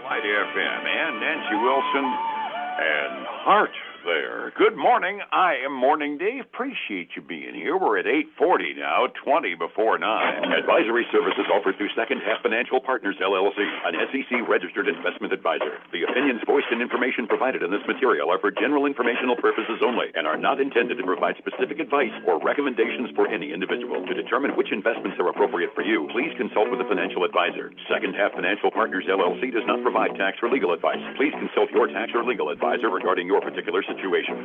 Light FM and Nancy Wilson and Hart there. Good morning. I am Morning Dave. Appreciate you being here. We're at 8:40 now, 20 before 9. Advisory services offered through Second Half Financial Partners, LLC, an SEC-registered investment advisor. The opinions voiced and information provided in this material are for general informational purposes only and are not intended to provide specific advice or recommendations for any individual. To determine which investments are appropriate for you, please consult with a financial advisor. Second Half Financial Partners, LLC does not provide tax or legal advice. Please consult your tax or legal advisor regarding your particular situation.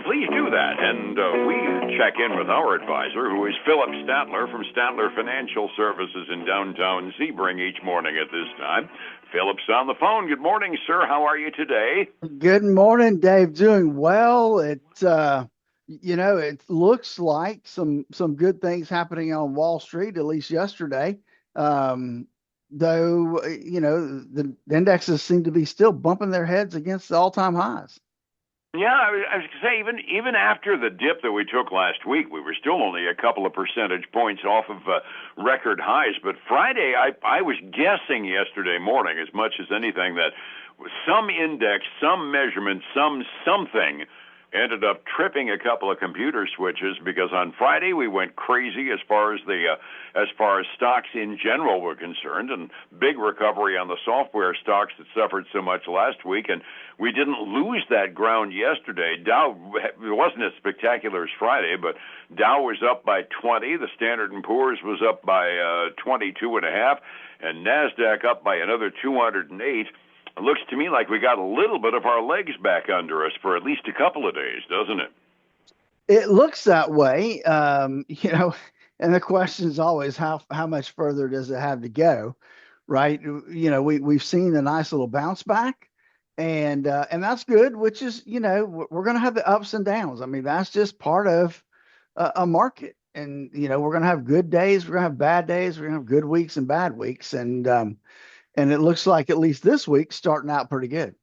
Please do that. And we check in with our advisor, who is Philip Statler from Statler Financial Services in downtown Sebring each morning at this time. Philip's on the phone. Good morning, sir. How are you today? Good morning, Dave. Doing well. It looks like some good things happening on Wall Street, at least yesterday. Though, the indexes seem to be still bumping their heads against the all-time highs. Yeah, I was going to say, even after the dip that we took last week, we were still only a couple of percentage points off of record highs. But Friday, I was guessing yesterday morning, as much as anything, that some index, some measurement, something ended up tripping a couple of computer switches, because on Friday we went crazy as far as stocks in general were concerned, and big recovery on the software stocks that suffered so much last week, and we didn't lose that ground yesterday. Dow, it wasn't as spectacular as Friday, but Dow was up by 20, the Standard & Poor's was up by 22.5, and NASDAQ up by another 208. It looks to me like we got a little bit of our legs back under us for at least a couple of days, doesn't it? It looks that way, and the question is always how much further does it have to go, right? We've seen a nice little bounce back, and that's good, which is, we're going to have the ups and downs. I mean, that's just part of a market, and, we're going to have good days, we're going to have bad days, we're going to have good weeks and bad weeks, and it looks like at least this week starting out pretty good.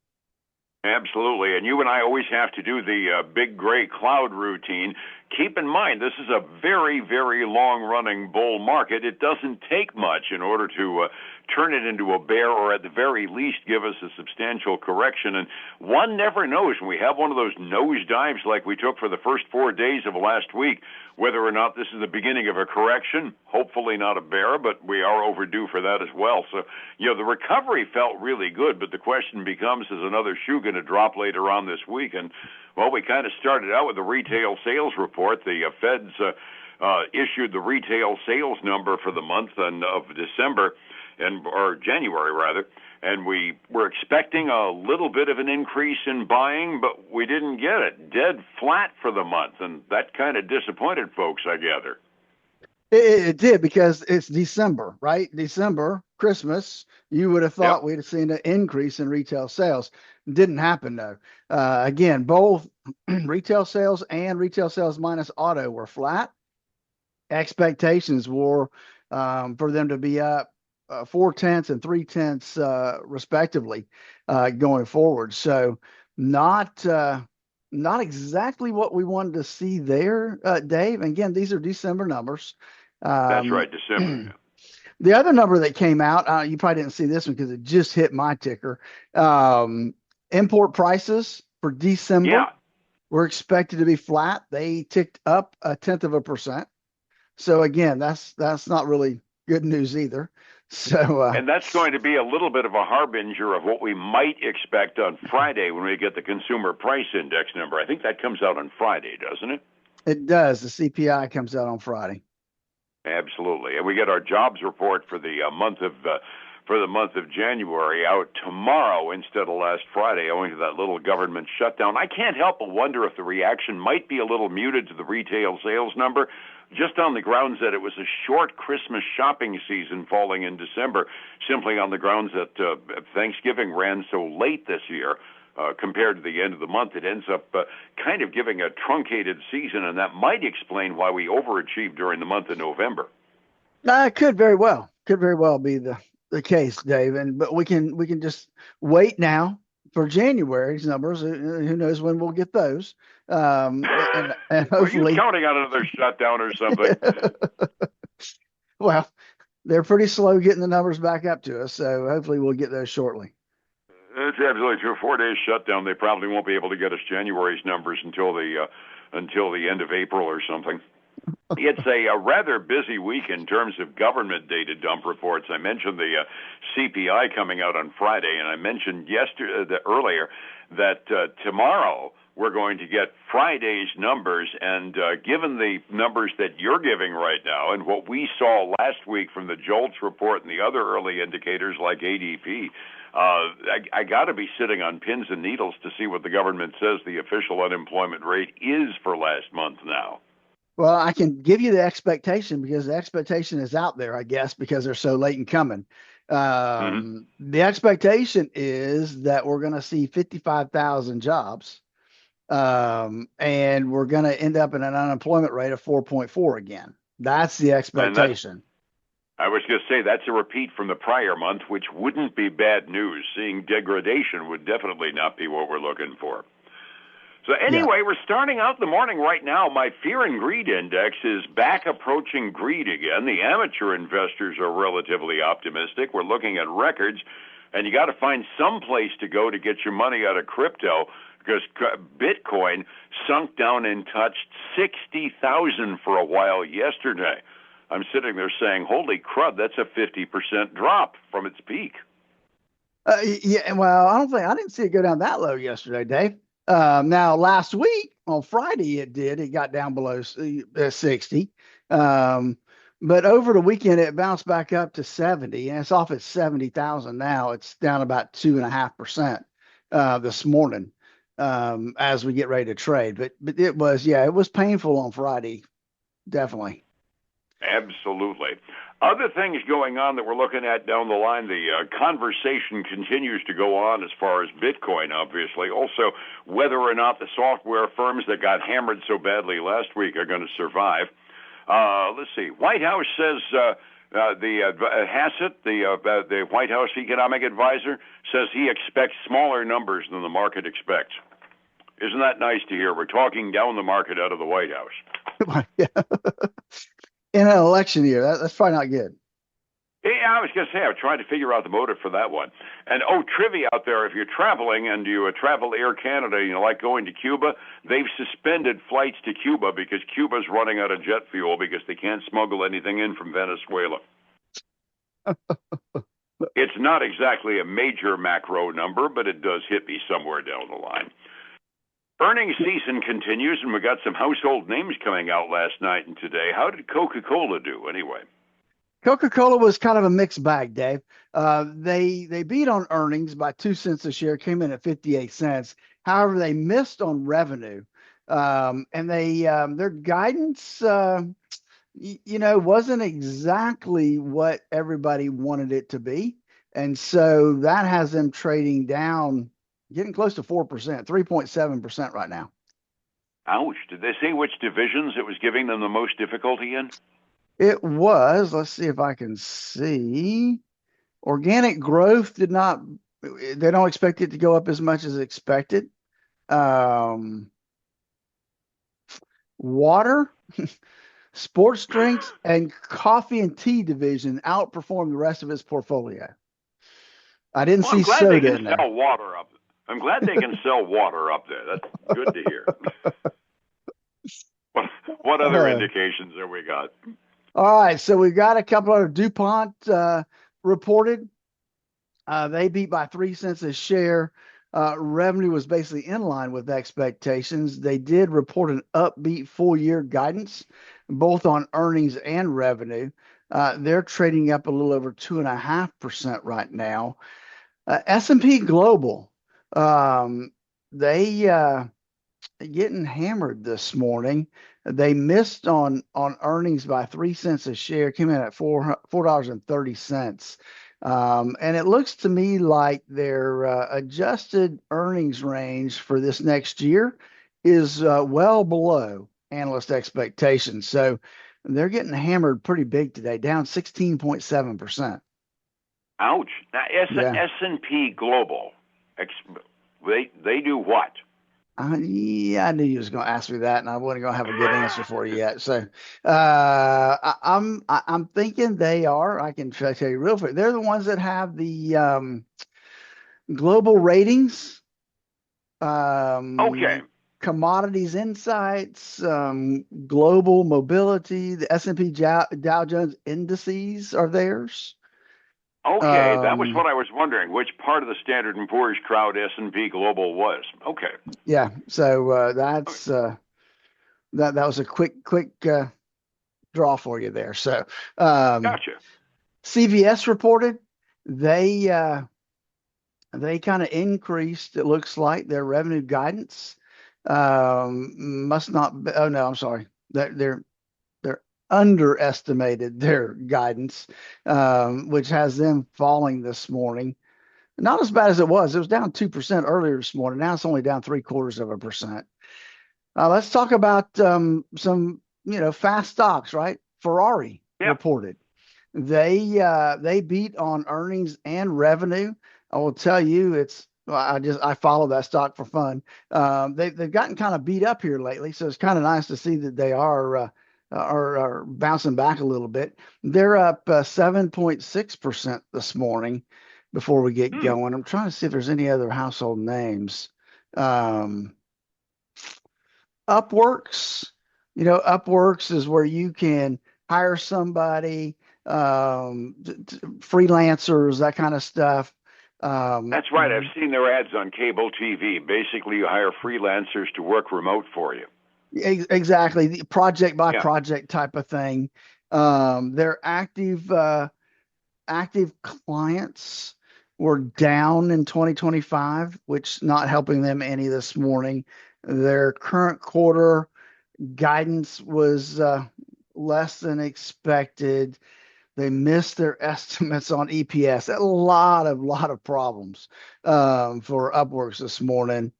Absolutely. And you and I always have to do the big gray cloud routine. Keep in mind, this is a very, very long-running bull market. It doesn't take much in order to turn it into a bear, or at the very least give us a substantial correction. And one never knows when we have one of those nosedives like we took for the first 4 days of last week, whether or not this is the beginning of a correction. Hopefully not a bear, but we are overdue for that as well. So, the recovery felt really good, but the question becomes, is another shoe going to drop later on this week? And, well, we kind of started out with the retail sales report. The Fed's issued the retail sales number for the month of December, or January rather, and we were expecting a little bit of an increase in buying, but we didn't get it. Dead flat for the month, and that kind of disappointed folks, I gather. It did, because it's December, right? December, Christmas. You would have thought we'd have seen an increase in retail sales. Didn't happen, though. Again, both retail sales and retail sales minus auto were flat. Expectations were for them to be up 0.4 and 0.3 respectively going forward. So not exactly what we wanted to see there, Dave. And again, these are December numbers. That's right, December. The other number that came out, you probably didn't see this one because it just hit my ticker. Import prices for December were expected to be flat. They ticked up 0.1%. So again, that's not really good news either. So, and that's going to be a little bit of a harbinger of what we might expect on Friday when we get the consumer price index number. I think that comes out on Friday, doesn't it? It does. The CPI comes out on Friday. Absolutely, and we get our jobs report for the month of January out tomorrow instead of last Friday, owing to that little government shutdown. I can't help but wonder if the reaction might be a little muted to the retail sales number, just on the grounds that it was a short Christmas shopping season falling in December, simply on the grounds that Thanksgiving ran so late this year. Compared to the end of the month, it ends up kind of giving a truncated season, and that might explain why we overachieved during the month of November. It could very well be the case, Dave. But we can just wait now for January's numbers. Who knows when we'll get those? And hopefully, are you counting on another shutdown or something? Well, they're pretty slow getting the numbers back up to us. So hopefully we'll get those shortly. It's absolutely true. 4 days shutdown. They probably won't be able to get us January's numbers until the end of April or something. It's a rather busy week in terms of government data dump reports. I mentioned the CPI coming out on Friday, and I mentioned earlier that tomorrow we're going to get Friday's numbers. And given the numbers that you're giving right now and what we saw last week from the JOLTS report and the other early indicators like ADP, I got to be sitting on pins and needles to see what the government says the official unemployment rate is for last month now. Well, I can give you the expectation because the expectation is out there, I guess, because they're so late in coming. The expectation is that we're going to see 55,000 jobs, and we're going to end up in an unemployment rate of 4.4 again. That's the expectation. I was going to say that's a repeat from the prior month, which wouldn't be bad news. Seeing degradation would definitely not be what we're looking for. So anyway, We're starting out the morning right now. My fear and greed index is back approaching greed again. The amateur investors are relatively optimistic. We're looking at records, and you got to find some place to go to get your money out of crypto because Bitcoin sunk down and touched 60,000 for a while yesterday. I'm sitting there saying, holy crud, that's a 50% drop from its peak. Yeah, well, I didn't see it go down that low yesterday, Dave. Now, last week on Friday, it got down below 60. But over the weekend, it bounced back up to 70, and it's off at 70,000 now. It's down about 2.5% this morning as we get ready to trade. But it was painful on Friday, definitely. Absolutely. Other things going on that we're looking at down the line, the conversation continues to go on as far as Bitcoin, obviously. Also, whether or not the software firms that got hammered so badly last week are going to survive. Let's see. White House says Hassett, the White House economic advisor, says he expects smaller numbers than the market expects. Isn't that nice to hear? We're talking down the market out of the White House. In an election year, that's probably not good. Yeah, I was going to say, I'm trying to figure out the motive for that one. And, trivia out there, if you're traveling and you travel Air Canada, you like going to Cuba, they've suspended flights to Cuba because Cuba's running out of jet fuel because they can't smuggle anything in from Venezuela. It's not exactly a major macro number, but it does hit me somewhere down the line. Earnings season continues, and we got some household names coming out last night and today. How did Coca-Cola do anyway? Coca-Cola was kind of a mixed bag, Dave. They beat on earnings by 2 cents a share, came in at 58 cents. However, they missed on revenue, and their guidance, wasn't exactly what everybody wanted it to be, and so that has them trading down, getting close to 4%, 3.7% right now. Ouch. Did they say which divisions it was giving them the most difficulty in? It was, let's see if I can see. Organic growth they don't expect it to go up as much as expected. Water, sports drinks, and coffee and tea division outperformed the rest of its portfolio. I didn't see soda in there. Sell water up. I'm glad they can sell water up there. That's good to hear. What other indications have we got? All right, so we've got a couple of DuPont reported. They beat by 3 cents a share. Revenue was basically in line with expectations. They did report an upbeat full-year guidance, both on earnings and revenue. They're trading up a little over 2.5% right now. S&P Global, they getting hammered this morning. They missed on earnings by 3 cents a share, came in at $4.30. And it looks to me like their adjusted earnings range for this next year is well below analyst expectations. So they're getting hammered pretty big today, down 16.7%. Ouch. Now, S&P Global, they do what? Yeah, I knew you was going to ask me that, and I wasn't going to have a good answer for you yet. So, I'm thinking they are. I can tell you real quick. They're the ones that have the global ratings, Okay. commodities insights, global mobility. The S&P Dow Jones indices are theirs. Okay, that was what I was wondering. Which part of the Standard & Poor's crowd S&P Global was? Okay. Yeah. So that's that was a quick draw for you there. So Gotcha. CVS reported they kind of increased, it looks like, their revenue guidance. Must not be, oh no, I'm sorry. They're underestimated their guidance, which has them falling this morning. Not as bad as it was. It was down 2% earlier this morning. Now it's only down 0.75%. Let's talk about some, fast stocks, right? Ferrari reported. They beat on earnings and revenue. I will tell you, I follow that stock for fun. They've gotten kind of beat up here lately, so it's kind of nice to see that they are bouncing back a little bit. They're up 7.6% this morning. Before we get going, I'm trying to see if there's any other household names. Upworks, Upworks is where you can hire somebody, freelancers, that kind of stuff. That's right. I've seen their ads on cable TV. Basically, you hire freelancers to work remote for you. Exactly. The project by project type of thing. Their active clients were down in 2025, which not helping them any this morning. Their current quarter guidance was less than expected. They missed their estimates on EPS. A lot of problems for Upworks this morning,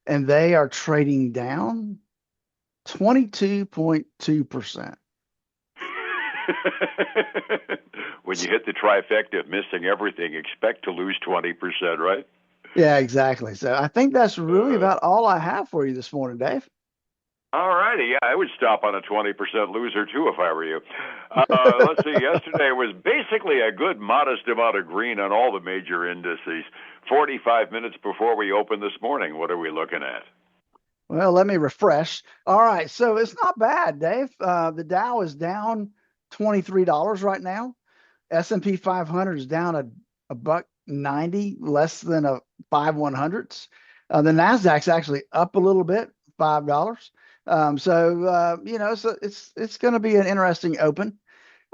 and they are trading down 22.2%. When you hit the trifecta of missing everything, expect to lose 20%, right? Yeah, exactly. So I think that's really about all I have for you this morning, Dave. All righty. Yeah, I would stop on a 20% loser, too, if I were you. Let's see. Yesterday was basically a good, modest amount of green on all the major indices. 45 minutes before we open this morning, what are we looking at? Well, let me refresh. All right. So it's not bad, Dave. The Dow is down $23 right now. S&P 500 is down a buck 90, less than a 5/100ths. The Nasdaq's actually up a little bit, $5. So it's going to be an interesting open.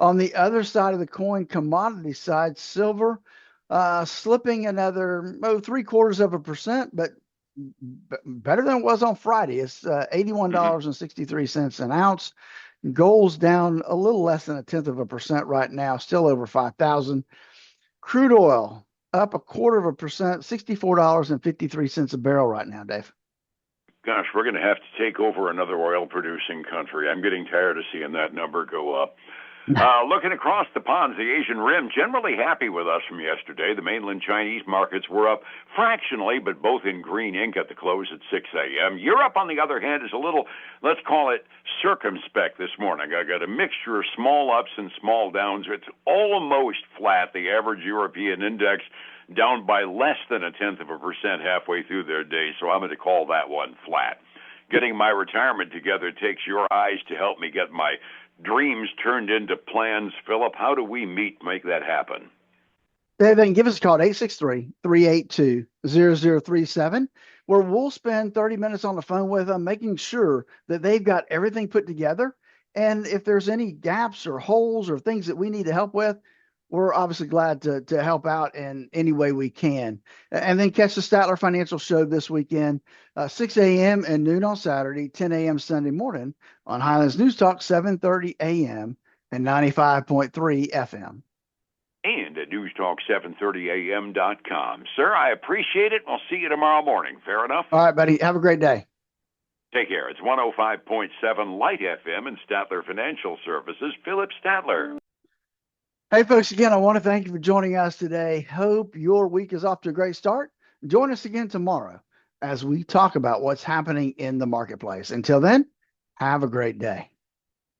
On the other side of the coin, commodity side, silver slipping another 0.75%, but better than it was on Friday. It's $81.63 an ounce. Gold's down a little less than 0.1% right now, still over 5,000. Crude oil up 0.25%, $64.53 a barrel right now, Dave. Gosh, we're going to have to take over another oil-producing country. I'm getting tired of seeing that number go up. Looking across the ponds, the Asian Rim, generally happy with us from yesterday. The mainland Chinese markets were up fractionally, but both in green ink at the close at 6 a.m. Europe, on the other hand, is a little, let's call it, circumspect this morning. I got a mixture of small ups and small downs. It's almost flat. The average European index down by less than 0.1% halfway through their day, so I'm going to call that one flat. Getting my retirement together takes your eyes to help me get my dreams turned into plans. Philip, how do we make that happen? They can give us a call at 863-382-0037, where we'll spend 30 minutes on the phone with them, making sure that they've got everything put together. And if there's any gaps or holes or things that we need to help with, we're obviously glad to help out in any way we can. And then catch the Statler Financial Show this weekend, 6 a.m. and noon on Saturday, 10 a.m. Sunday morning on Highlands News Talk, 7:30 a.m. and 95.3 FM. And at newstalk730am.com. Sir, I appreciate it. I'll see you tomorrow morning. Fair enough? All right, buddy. Have a great day. Take care. It's 105.7 Light FM and Statler Financial Services. Philip Statler. Hey, folks, again, I want to thank you for joining us today. Hope your week is off to a great start. Join us again tomorrow as we talk about what's happening in the marketplace. Until then, have a great day.